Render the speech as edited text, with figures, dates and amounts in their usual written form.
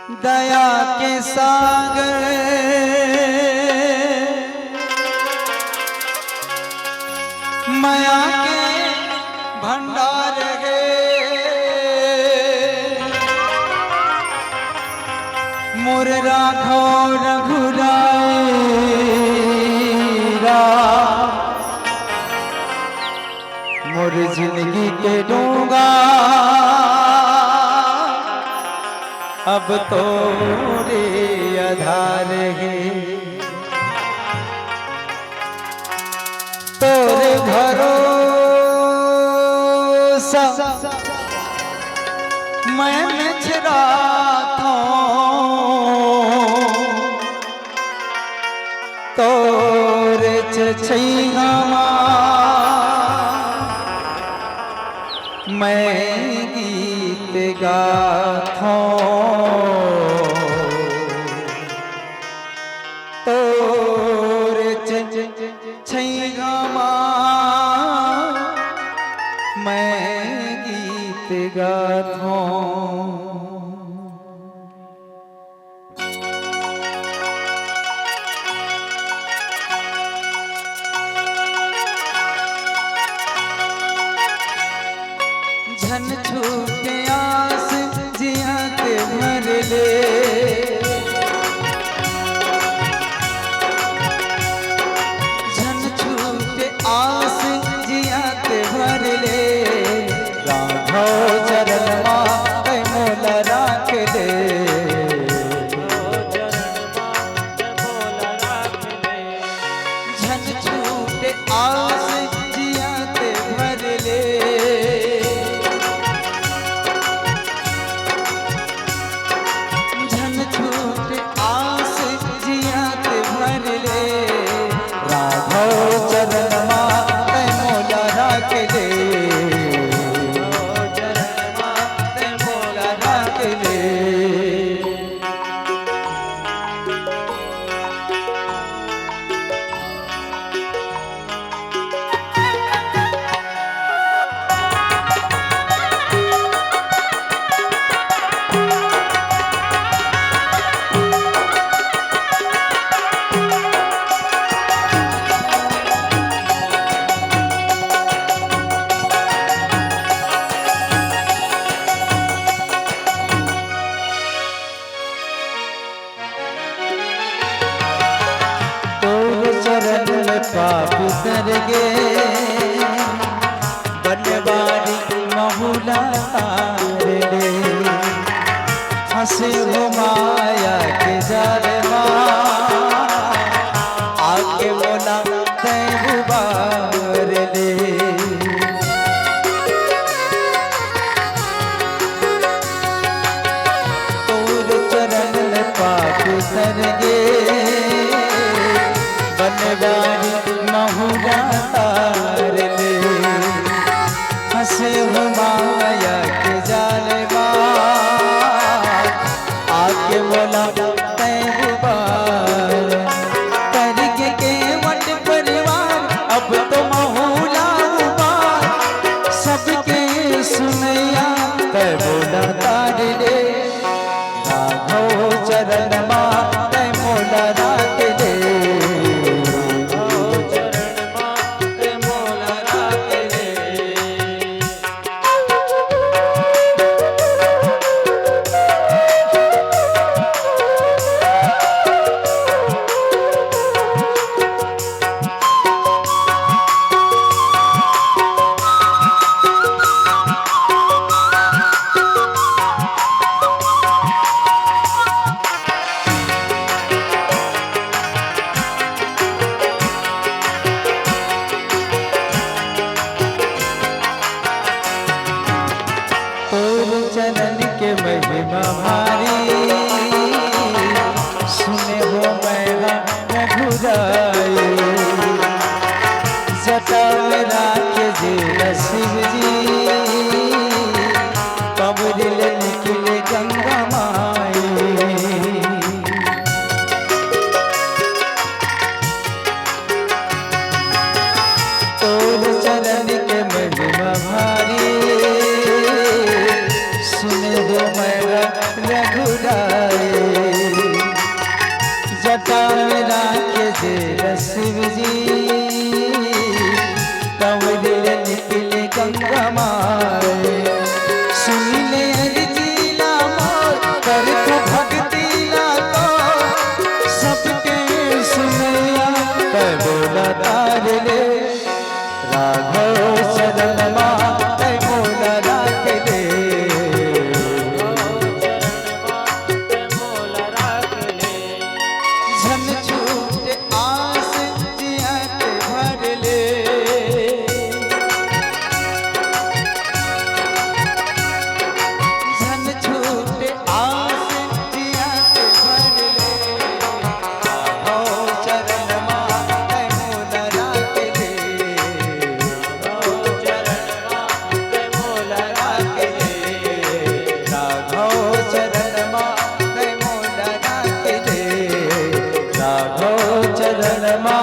दया के सागर माया के भंडार है। मोर राघव रघुरायरा मोर जिंदगी के डूंगा अब तो रे आधार है। तोरे भरोसा मैं मिछरा था तोरे छैया मैं गीत गाथा तोरे छैया मैं गीत गाथा। झन छूटे आस जिया के भर ले झन छूटे आस जिया के भर ले राघव चरण माँ मोल राख ले झन छूटे आस जिया के भर ले पाप कर गे बनवारी महुला ले हंसे हो माया के जाल आके बोला तैबार ले तोर चरण पाप कर गे बनवारी महुआ तार ले हंसे हो माया के जाल आके बोला तैबार करके केवट परिवार अब तो महुला उबार सबके सुनैया तै बोला तार ले राघव चरण माँ तै मोला राख ले चरण के महिमा भारी सुने हो मैं रघुराई जटा में राख जे शिव जी कबरिल निकले गंगा माई तोर चरण के महिमा भारी सुने हो मैं रघुराई जटा में राखे जे रसिव जी कंवरिया निकले गंगा माए सुन ले अर्जीला मोर कर तू भक्ति ला तो सबके सुनया कह बोला तार ले राघव शरण मा कह बोला राख ले झन छूटे आस जिया के भर ले झन छूटे आस जिया के भर ले राघव चरण मा कह मोला राख ले राघव चरण मा कह मोला राख ले राघव चरण मा कह मोला राख ले राघव चरण मा